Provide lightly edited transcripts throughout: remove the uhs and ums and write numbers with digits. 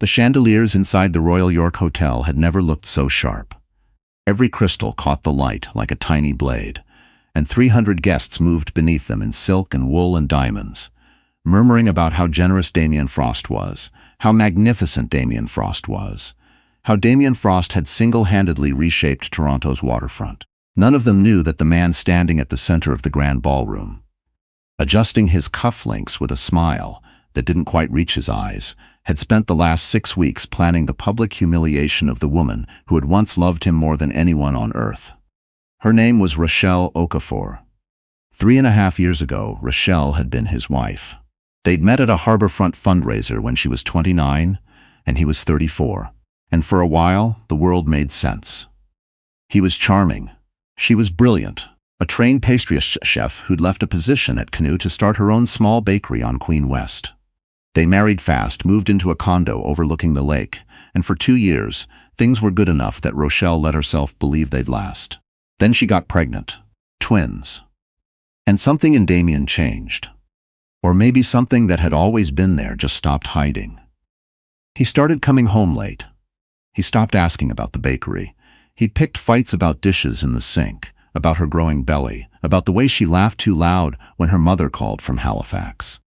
The chandeliers inside the Royal York Hotel had never looked so sharp. Every crystal caught the light like a tiny blade, and 300 guests moved beneath them in silk and wool and diamonds, murmuring about how generous Damien Frost was, how magnificent Damien Frost was, how Damien Frost had single-handedly reshaped Toronto's waterfront. None of them knew that the man standing at the center of the grand ballroom, adjusting his cufflinks with a smile that didn't quite reach his eyes, had spent the last 6 weeks planning the public humiliation of the woman who had once loved him more than anyone on earth. Her name was Rochelle Okafor. 3.5 years ago, Rochelle had been his wife. They'd met at a harborfront fundraiser when she was 29 and he was 34. And for a while, the world made sense. He was charming. She was brilliant. A trained pastry chef who'd left a position at Canoe to start her own small bakery on Queen West. They married fast, moved into a condo overlooking the lake, and for 2 years, things were good enough that Rochelle let herself believe they'd last. Then she got pregnant. Twins. And something in Damien changed. Or maybe something that had always been there just stopped hiding. He started coming home late. He stopped asking about the bakery. He picked fights about dishes in the sink, about her growing belly, about the way she laughed too loud when her mother called from Halifax.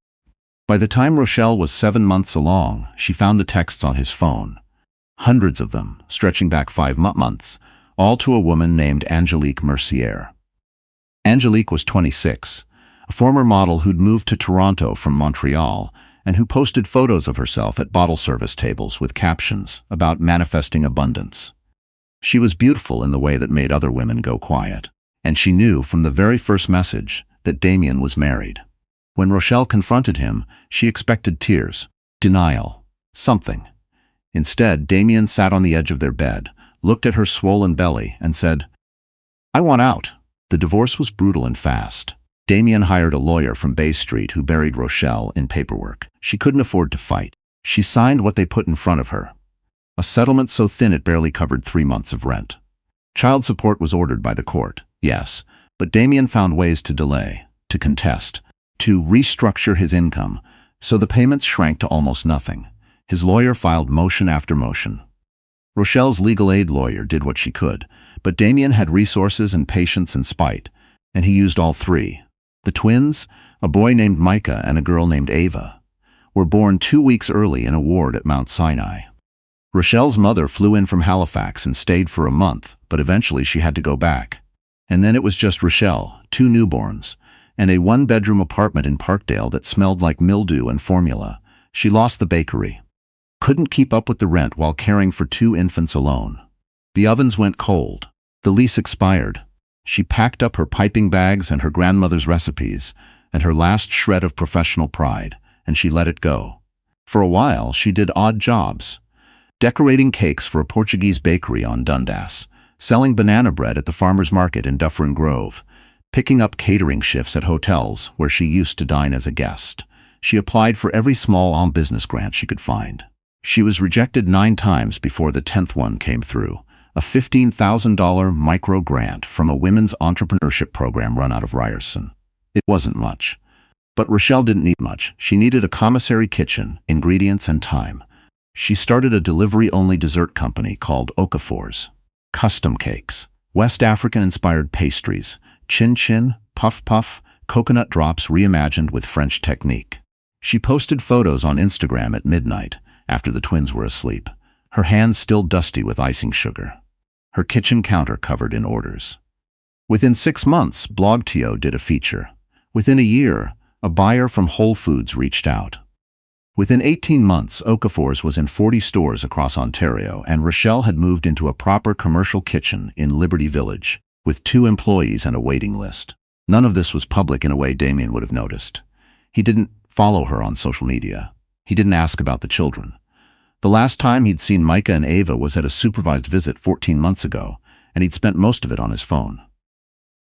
By the time Rochelle was 7 months along, she found the texts on his phone. Hundreds of them, stretching back 5 months, all to a woman named Angelique Mercier. Angelique was 26, a former model who'd moved to Toronto from Montreal and who posted photos of herself at bottle service tables with captions about manifesting abundance. She was beautiful in the way that made other women go quiet, and she knew from the very first message that Damien was married. When Rochelle confronted him, she expected tears, denial, something. Instead, Damien sat on the edge of their bed, looked at her swollen belly, and said, "I want out." The divorce was brutal and fast. Damien hired a lawyer from Bay Street who buried Rochelle in paperwork. She couldn't afford to fight. She signed what they put in front of her. A settlement so thin it barely covered 3 months of rent. Child support was ordered by the court, yes, but Damien found ways to delay, to contest, to restructure his income, so the payments shrank to almost nothing. His lawyer filed motion after motion. Rochelle's legal aid lawyer did what she could, but Damien had resources and patience and spite, and he used all three. The twins, a boy named Micah and a girl named Ava, were born 2 weeks early in a ward at Mount Sinai. Rochelle's mother flew in from Halifax and stayed for a month, but eventually she had to go back. And then it was just Rochelle, 2 newborns, and a 1-bedroom apartment in Parkdale that smelled like mildew and formula. She lost the bakery. Couldn't keep up with the rent while caring for 2 infants alone. The ovens went cold. The lease expired. She packed up her piping bags and her grandmother's recipes, and her last shred of professional pride, and she let it go. For a while, she did odd jobs. Decorating cakes for a Portuguese bakery on Dundas, selling banana bread at the farmer's market in Dufferin Grove, picking up catering shifts at hotels where she used to dine as a guest. She applied for every small business grant she could find. She was rejected 9 times before the 10th one came through, a $15,000 micro grant from a women's entrepreneurship program run out of Ryerson. It wasn't much. But Rochelle didn't need much. She needed a commissary kitchen, ingredients, and time. She started a delivery-only dessert company called Okafor's. Custom cakes, West African-inspired pastries, chin-chin, puff-puff, coconut drops reimagined with French technique. She posted photos on Instagram at midnight, after the twins were asleep, her hands still dusty with icing sugar, her kitchen counter covered in orders. Within 6 months, BlogTO did a feature. Within a year, a buyer from Whole Foods reached out. Within 18 months, Okafor's was in 40 stores across Ontario, and Rochelle had moved into a proper commercial kitchen in Liberty Village, with 2 employees and a waiting list. None of this was public in a way Damien would have noticed. He didn't follow her on social media. He didn't ask about the children. The last time he'd seen Micah and Ava was at a supervised visit 14 months ago, and he'd spent most of it on his phone.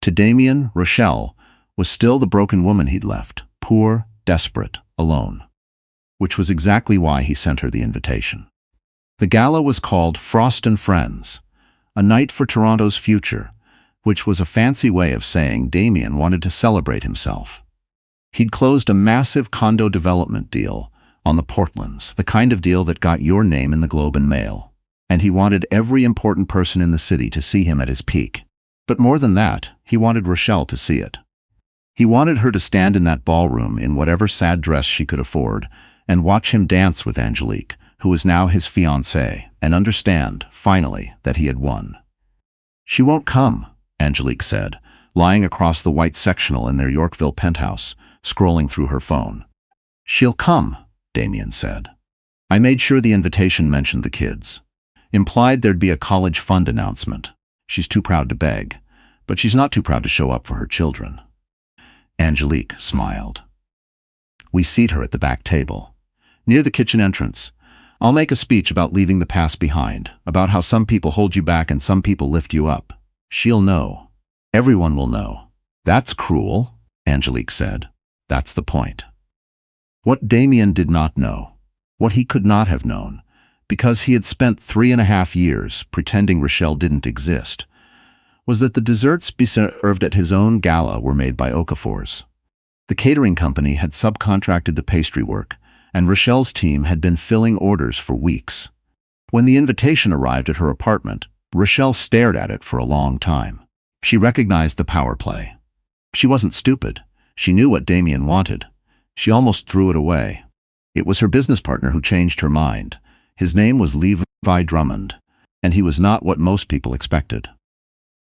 To Damien, Rochelle was still the broken woman he'd left, poor, desperate, alone. Which was exactly why he sent her the invitation. The gala was called Frost and Friends, a night for Toronto's future, which was a fancy way of saying Damien wanted to celebrate himself. He'd closed a massive condo development deal, on the Portlands, the kind of deal that got your name in the Globe and Mail. And he wanted every important person in the city to see him at his peak. But more than that, he wanted Rochelle to see it. He wanted her to stand in that ballroom in whatever sad dress she could afford and watch him dance with Angelique, who was now his fiancée, and understand, finally, that he had won. "She won't come," Angelique said, lying across the white sectional in their Yorkville penthouse, scrolling through her phone. "She'll come," Damien said. "I made sure the invitation mentioned the kids. Implied there'd be a college fund announcement. She's too proud to beg, but she's not too proud to show up for her children." Angelique smiled. "We seat her at the back table, near the kitchen entrance. I'll make a speech about leaving the past behind, about how some people hold you back and some people lift you up. She'll know. Everyone will know." "That's cruel," Angelique said. "That's the point." What Damien did not know, what he could not have known, because he had spent 3.5 years pretending Rochelle didn't exist, was that the desserts served at his own gala were made by Okafor's. The catering company had subcontracted the pastry work, and Rochelle's team had been filling orders for weeks. When the invitation arrived at her apartment, Rochelle stared at it for a long time. She recognized the power play. She wasn't stupid. She knew what Damien wanted. She almost threw it away. It was her business partner who changed her mind. His name was Levi Drummond, and he was not what most people expected.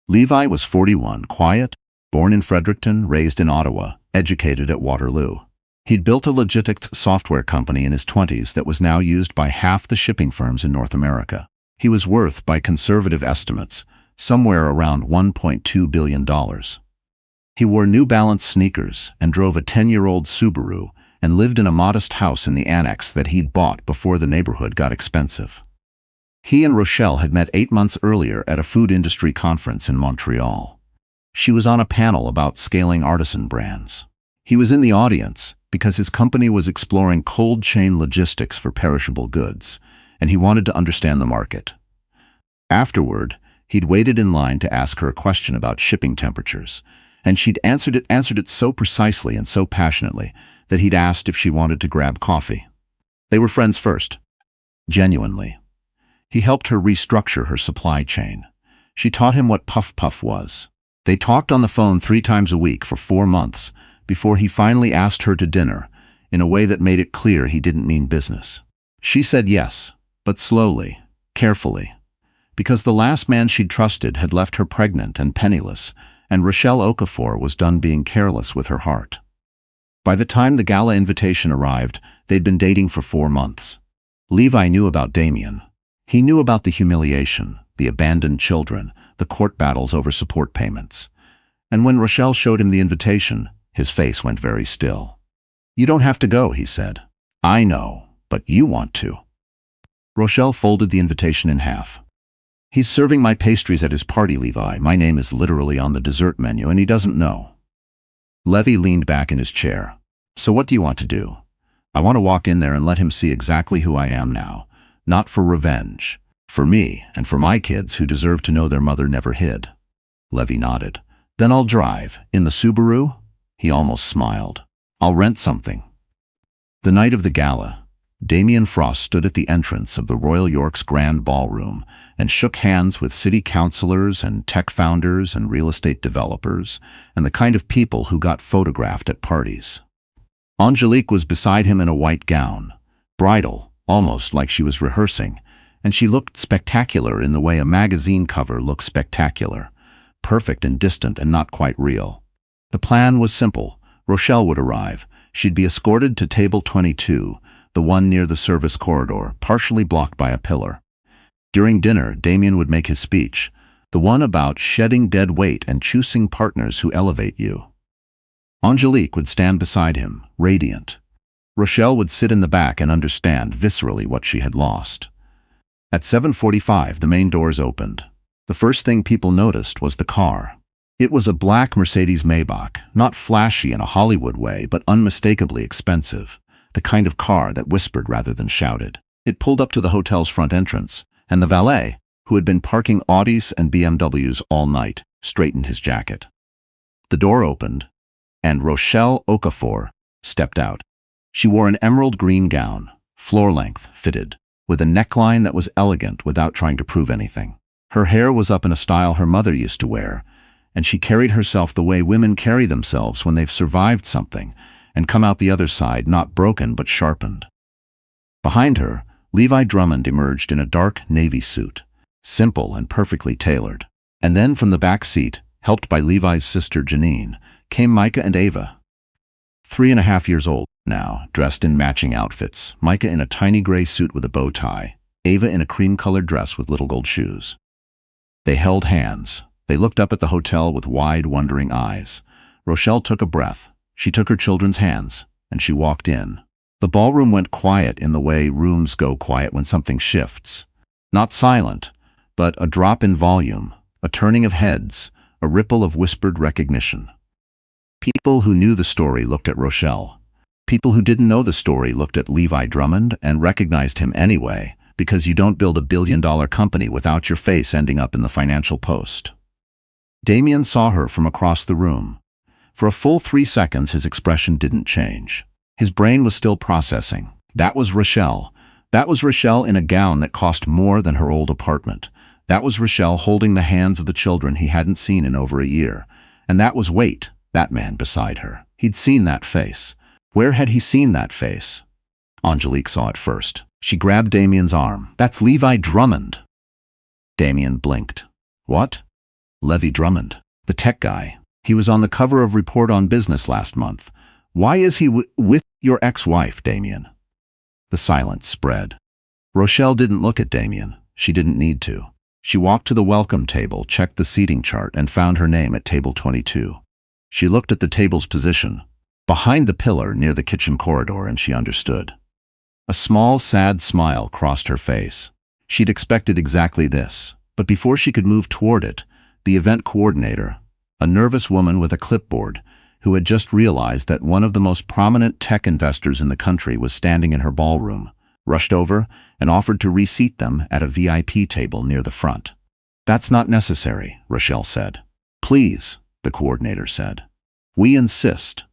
Levi was 41, quiet, born in Fredericton, raised in Ottawa, educated at Waterloo. He'd built a legit software company in his 20s that was now used by half the shipping firms in North America. He was worth, by conservative estimates, somewhere around $1.2 billion. He wore New Balance sneakers and drove a 10-year-old Subaru and lived in a modest house in the annex that he'd bought before the neighborhood got expensive. He and Rochelle had met 8 months earlier at a food industry conference in Montreal. She was on a panel about scaling artisan brands. He was in the audience because his company was exploring cold chain logistics for perishable goods, and he wanted to understand the market. Afterward, he'd waited in line to ask her a question about shipping temperatures, and she'd answered it so precisely and so passionately that he'd asked if she wanted to grab coffee. They were friends first. Genuinely. He helped her restructure her supply chain. She taught him what puff was. They talked on the phone 3 times a week for 4 months before he finally asked her to dinner in a way that made it clear he didn't mean business. She said yes, but slowly, carefully, because the last man she'd trusted had left her pregnant and penniless, and Rochelle Okafor was done being careless with her heart. By the time the gala invitation arrived, they'd been dating for 4 months. Levi knew about Damien. He knew about the humiliation, the abandoned children, the court battles over support payments. And when Rochelle showed him the invitation, his face went very still. "You don't have to go," he said. "I know, but you want to." Rochelle folded the invitation in half. "He's serving my pastries at his party, Levi. My name is literally on the dessert menu, and he doesn't know." Levi leaned back in his chair. "So what do you want to do?" "I want to walk in there and let him see exactly who I am now. Not for revenge. For me, and for my kids who deserve to know their mother never hid." Levi nodded. "Then I'll drive. In the Subaru?" He almost smiled. "I'll rent something." The night of the gala, Damien Frost stood at the entrance of the Royal York's Grand Ballroom and shook hands with city councilors and tech founders and real estate developers and the kind of people who got photographed at parties. Angelique was beside him in a white gown, bridal, almost like she was rehearsing, and she looked spectacular in the way a magazine cover looks spectacular, perfect and distant and not quite real. The plan was simple. Rochelle would arrive. She'd be escorted to table 22, the one near the service corridor, partially blocked by a pillar. During dinner, Damien would make his speech, the one about shedding dead weight and choosing partners who elevate you. Angelique would stand beside him, radiant. Rochelle would sit in the back and understand viscerally what she had lost. At 7:45, the main doors opened. The first thing people noticed was the car. It was a black Mercedes Maybach, not flashy in a Hollywood way, but unmistakably expensive, the kind of car that whispered rather than shouted. It pulled up to the hotel's front entrance, and the valet, who had been parking Audis and BMWs all night, straightened his jacket. The door opened, and Rochelle Okafor stepped out. She wore an emerald green gown, floor-length, fitted, with a neckline that was elegant without trying to prove anything. Her hair was up in a style her mother used to wear, and she carried herself the way women carry themselves when they've survived something and come out the other side not broken but sharpened. Behind her, Levi Drummond emerged in a dark navy suit, simple and perfectly tailored. And then from the back seat, helped by Levi's sister Janine, came Micah and Ava. 3.5 years old now, dressed in matching outfits, Micah in a tiny gray suit with a bow tie, Ava in a cream-colored dress with little gold shoes. They held hands. They looked up at the hotel with wide, wondering eyes. Rochelle took a breath. She took her children's hands, and she walked in. The ballroom went quiet in the way rooms go quiet when something shifts. Not silent, but a drop in volume, a turning of heads, a ripple of whispered recognition. People who knew the story looked at Rochelle. People who didn't know the story looked at Levi Drummond and recognized him anyway, because you don't build a billion-dollar company without your face ending up in the Financial Post. Damien saw her from across the room. For a full 3 seconds his expression didn't change. His brain was still processing. That was Rochelle. That was Rochelle in a gown that cost more than her old apartment. That was Rochelle holding the hands of the children he hadn't seen in over a year. And that was Wait, that man beside her. He'd seen that face. Where had he seen that face? Angelique saw it first. She grabbed Damien's arm. That's Levi Drummond. Damien blinked. What? Levi Drummond. The tech guy. He was on the cover of Report on Business last month. Why is he with your ex-wife, Damien? The silence spread. Rochelle didn't look at Damien. She didn't need to. She walked to the welcome table, checked the seating chart, and found her name at table 22. She looked at the table's position, behind the pillar near the kitchen corridor, and she understood. A small, sad smile crossed her face. She'd expected exactly this, but before she could move toward it, the event coordinator, a nervous woman with a clipboard, who had just realized that one of the most prominent tech investors in the country was standing in her ballroom, rushed over and offered to reseat them at a VIP table near the front. That's not necessary, Rochelle said. Please, the coordinator said. We insist.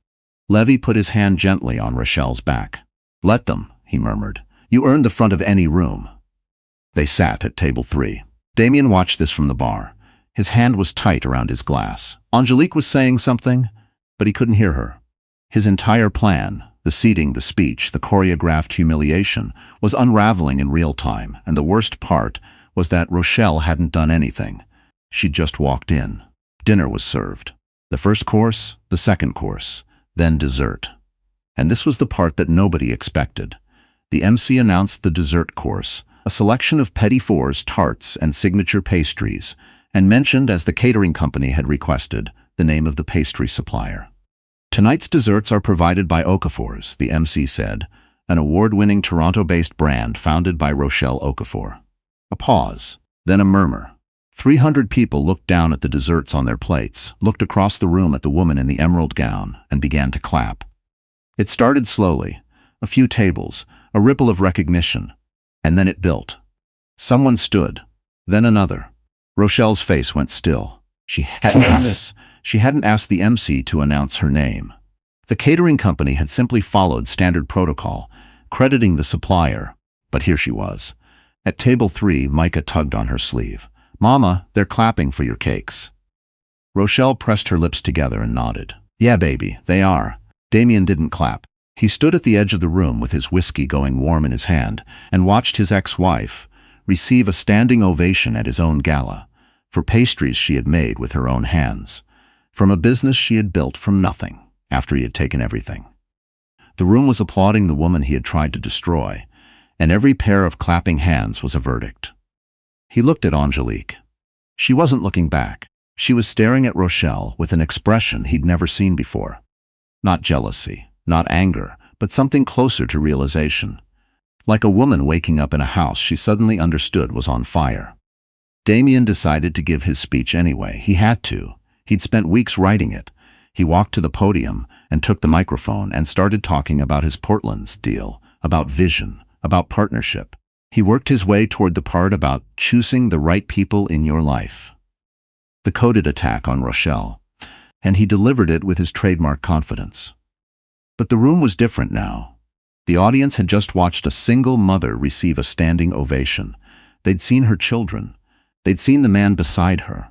Levi put his hand gently on Rochelle's back. Let them, he murmured. You earned the front of any room. They sat at table 3. Damien watched this from the bar. His hand was tight around his glass. Angelique was saying something, but he couldn't hear her. His entire plan, the seating, the speech, the choreographed humiliation, was unraveling in real time, and the worst part was that Rochelle hadn't done anything. She'd just walked in. Dinner was served. The first course, the second course, then dessert. And this was the part that nobody expected. The MC announced the dessert course, a selection of petit fours, tarts, and signature pastries, and mentioned, as the catering company had requested, the name of the pastry supplier. Tonight's desserts are provided by Okafor's, the MC said, an award-winning Toronto-based brand founded by Rochelle Okafor. A pause, then a murmur. 300 people looked down at the desserts on their plates, looked across the room at the woman in the emerald gown, and began to clap. It started slowly, a few tables, a ripple of recognition, and then it built. Someone stood, then another. Rochelle's face went still. She hadn't done this. She hadn't asked the MC to announce her name. The catering company had simply followed standard protocol, crediting the supplier, but here she was. At table 3, Micah tugged on her sleeve. Mama, they're clapping for your cakes. Rochelle pressed her lips together and nodded. Yeah, baby, they are. Damien didn't clap. He stood at the edge of the room with his whiskey going warm in his hand and watched his ex-wife receive a standing ovation at his own gala for pastries she had made with her own hands, from a business she had built from nothing after he had taken everything. The room was applauding the woman he had tried to destroy, and every pair of clapping hands was a verdict. He looked at Angelique. She wasn't looking back. She was staring at Rochelle with an expression he'd never seen before. Not jealousy, not anger, but something closer to realization. Like a woman waking up in a house she suddenly understood was on fire. Damien decided to give his speech anyway. He had to. He'd spent weeks writing it. He walked to the podium and took the microphone and started talking about his Portland's deal, about vision, about partnership. He worked his way toward the part about choosing the right people in your life. The coded attack on Rochelle, and he delivered it with his trademark confidence. But the room was different now. The audience had just watched a single mother receive a standing ovation. They'd seen her children. They'd seen the man beside her.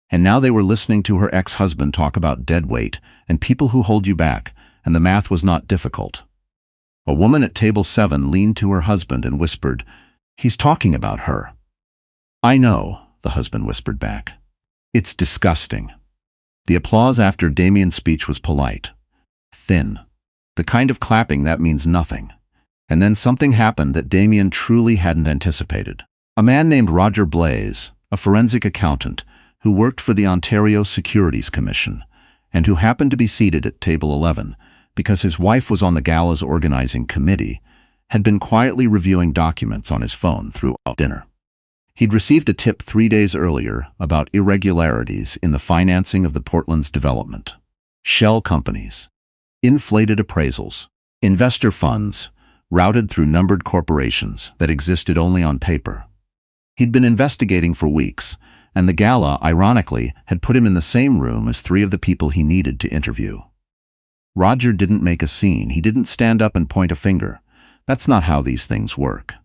And now they were listening to her ex-husband talk about dead weight and people who hold you back, and the math was not difficult. A woman at table 7 leaned to her husband and whispered, "He's talking about her." "I know," the husband whispered back. "It's disgusting." The applause after Damien's speech was polite, thin, the kind of clapping that means nothing. And then something happened that Damien truly hadn't anticipated. A man named Roger Blaze, a forensic accountant who worked for the Ontario Securities Commission, and who happened to be seated at table 11 because his wife was on the Gala's organizing committee, had been quietly reviewing documents on his phone throughout dinner. He'd received a tip 3 days earlier about irregularities in the financing of the Portland's development. Shell companies, inflated appraisals, investor funds, routed through numbered corporations that existed only on paper. He'd been investigating for weeks, and the Gala, ironically, had put him in the same room as 3 of the people he needed to interview. Roger didn't make a scene. He didn't stand up and point a finger. That's not how these things work.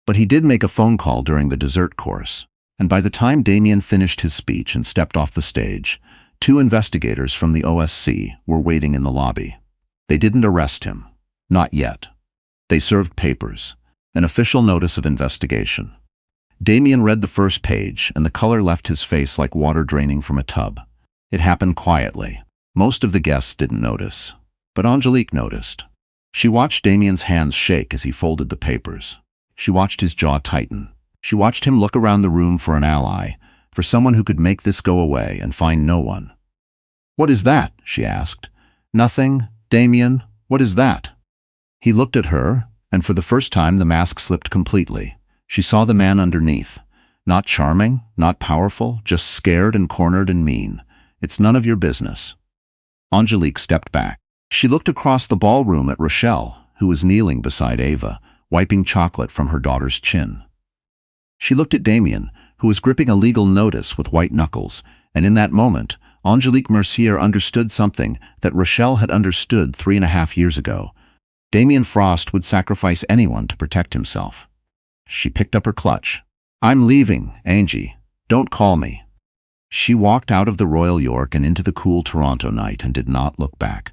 But he did make a phone call during the dessert course, and by the time Damien finished his speech and stepped off the stage, 2 investigators from the OSC were waiting in the lobby. They didn't arrest him. Not yet. They served papers, an official notice of investigation. Damien read the first page, and the color left his face like water draining from a tub. It happened quietly. Most of the guests didn't notice, but Angelique noticed. She watched Damien's hands shake as he folded the papers. She watched his jaw tighten. She watched him look around the room for an ally, for someone who could make this go away, and find no one. "What is that?" she asked. "Nothing, Damien. What is that?" He looked at her, and for the first time the mask slipped completely. She saw the man underneath. Not charming, not powerful, just scared and cornered and mean. "It's none of your business." Angelique stepped back. She looked across the ballroom at Rochelle, who was kneeling beside Ava, wiping chocolate from her daughter's chin. She looked at Damien, who was gripping a legal notice with white knuckles, and in that moment, Angelique Mercier understood something that Rochelle had understood 3.5 years ago. Damien Frost would sacrifice anyone to protect himself. She picked up her clutch. "I'm leaving, Angie. Don't call me." She walked out of the Royal York and into the cool Toronto night and did not look back.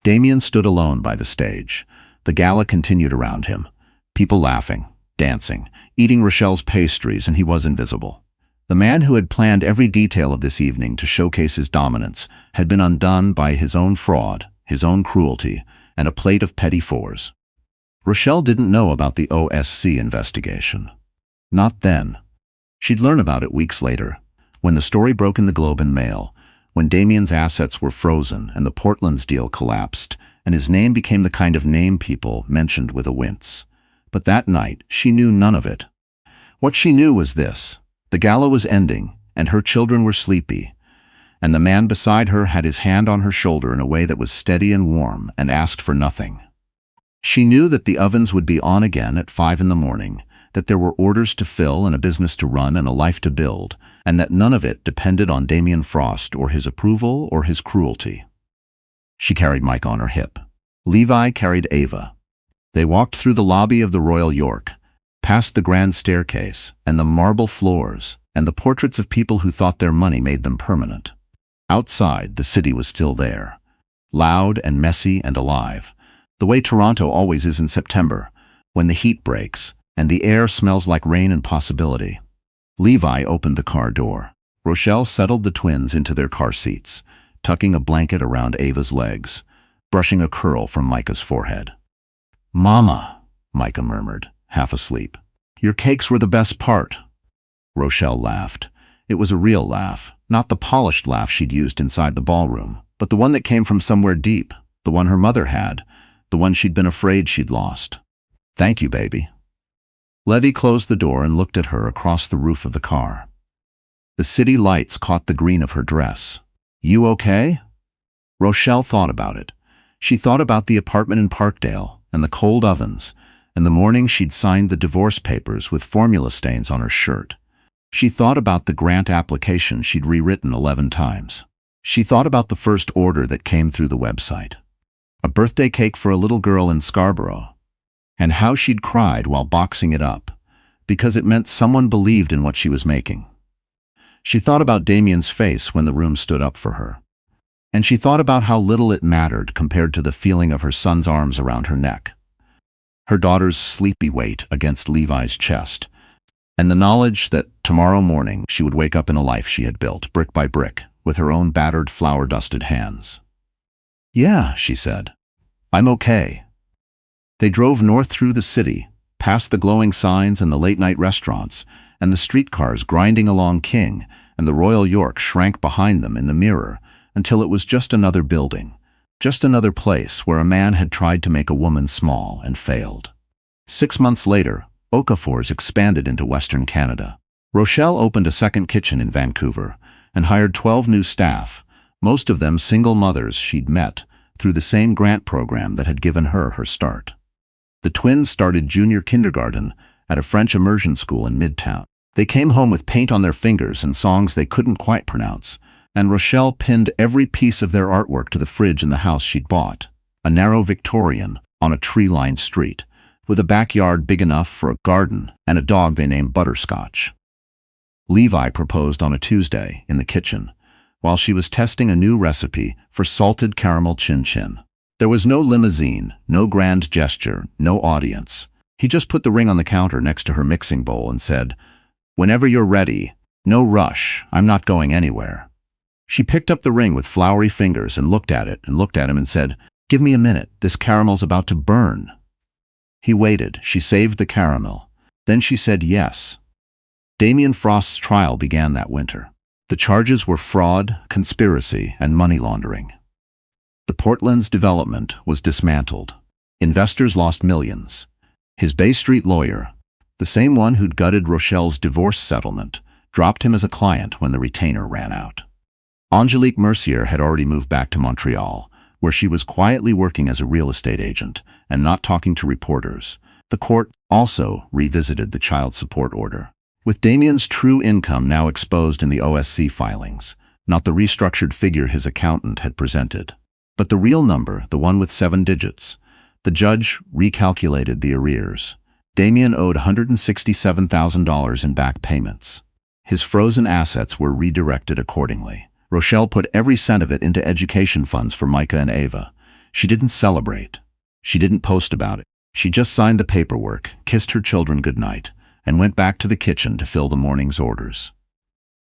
Damien stood alone by the stage. The Gala continued around him. People laughing, dancing, eating Rochelle's pastries, and he was invisible. The man who had planned every detail of this evening to showcase his dominance had been undone by his own fraud, his own cruelty, and a plate of petty fours. Rochelle didn't know about the OSC investigation. Not then. She'd learn about it weeks later, when the story broke in the Globe and Mail, when Damien's assets were frozen and the Portland's deal collapsed, and his name became the kind of name people mentioned with a wince. But that night, she knew none of it. What she knew was this: the Gala was ending, and her children were sleepy, and the man beside her had his hand on her shoulder in a way that was steady and warm and asked for nothing. She knew that the ovens would be on again at 5 in the morning, that there were orders to fill and a business to run and a life to build, and that none of it depended on Damien Frost or his approval or his cruelty. She carried Mike on her hip. Levi carried Ava. They walked through the lobby of the Royal York, past the grand staircase and the marble floors and the portraits of people who thought their money made them permanent. Outside, the city was still there, loud and messy and alive, the way Toronto always is in September, when the heat breaks and the air smells like rain and possibility. Levi opened the car door. Rochelle settled the twins into their car seats, tucking a blanket around Ava's legs, brushing a curl from Micah's forehead. "Mama," Micah murmured, half asleep. "Your cakes were the best part." Rochelle laughed. It was a real laugh, not the polished laugh she'd used inside the ballroom, but the one that came from somewhere deep, the one her mother had, the one she'd been afraid she'd lost. "Thank you, baby." Levy closed the door and looked at her across the roof of the car. The city lights caught the green of her dress. "You okay?" Rochelle thought about it. She thought about the apartment in Parkdale and the cold ovens, and the morning she'd signed the divorce papers with formula stains on her shirt. She thought about the grant application she'd rewritten 11 times. She thought about the first order that came through the website. A birthday cake for a little girl in Scarborough, And how she'd cried while boxing it up, because it meant someone believed in what she was making. She thought about Damien's face when the room stood up for her. And she thought about how little it mattered compared to the feeling of her son's arms around her neck, her daughter's sleepy weight against Levi's chest, and the knowledge that tomorrow morning she would wake up in a life she had built, brick by brick, with her own battered, flour-dusted hands. "Yeah," she said. "I'm okay." They drove north through the city, past the glowing signs and the late-night restaurants, and the streetcars grinding along King, and the Royal York shrank behind them in the mirror until it was just another building, just another place where a man had tried to make a woman small and failed. 6 months later, Okafor's expanded into Western Canada. Rochelle opened a second kitchen in Vancouver and hired 12 new staff, most of them single mothers she'd met through the same grant program that had given her her start. The twins started junior kindergarten at a French immersion school in Midtown. They came home with paint on their fingers and songs they couldn't quite pronounce, and Rochelle pinned every piece of their artwork to the fridge in the house she'd bought, a narrow Victorian on a tree-lined street, with a backyard big enough for a garden and a dog they named Butterscotch. Levi proposed on a Tuesday in the kitchen, while she was testing a new recipe for salted caramel chin-chin. There was no limousine, no grand gesture, no audience. He just put the ring on the counter next to her mixing bowl and said, "Whenever you're ready, no rush, I'm not going anywhere." She picked up the ring with floury fingers and looked at him and said, "Give me a minute, this caramel's about to burn." He waited. She saved the caramel. Then she said yes. Damien Frost's trial began that winter. The charges were fraud, conspiracy, and money laundering. The Portland's development was dismantled. Investors lost millions. His Bay Street lawyer, the same one who'd gutted Rochelle's divorce settlement, dropped him as a client when the retainer ran out. Angelique Mercier had already moved back to Montreal, where she was quietly working as a real estate agent and not talking to reporters. The court also revisited the child support order. With Damien's true income now exposed in the OSC filings, not the restructured figure his accountant had presented, but the real number, the one with 7 digits, the judge recalculated the arrears. Damien owed $167,000 in back payments. His frozen assets were redirected accordingly. Rochelle put every cent of it into education funds for Micah and Ava. She didn't celebrate. She didn't post about it. She just signed the paperwork, kissed her children goodnight, and went back to the kitchen to fill the morning's orders.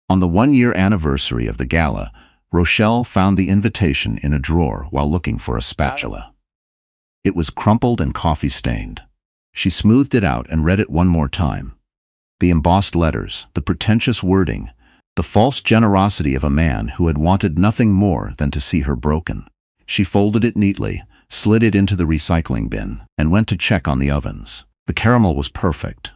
On the 1-year anniversary of the gala, Rochelle found the invitation in a drawer while looking for a spatula. It was crumpled and coffee-stained. She smoothed it out and read it one more time. The embossed letters, the pretentious wording, the false generosity of a man who had wanted nothing more than to see her broken. She folded it neatly, slid it into the recycling bin, and went to check on the ovens. The caramel was perfect.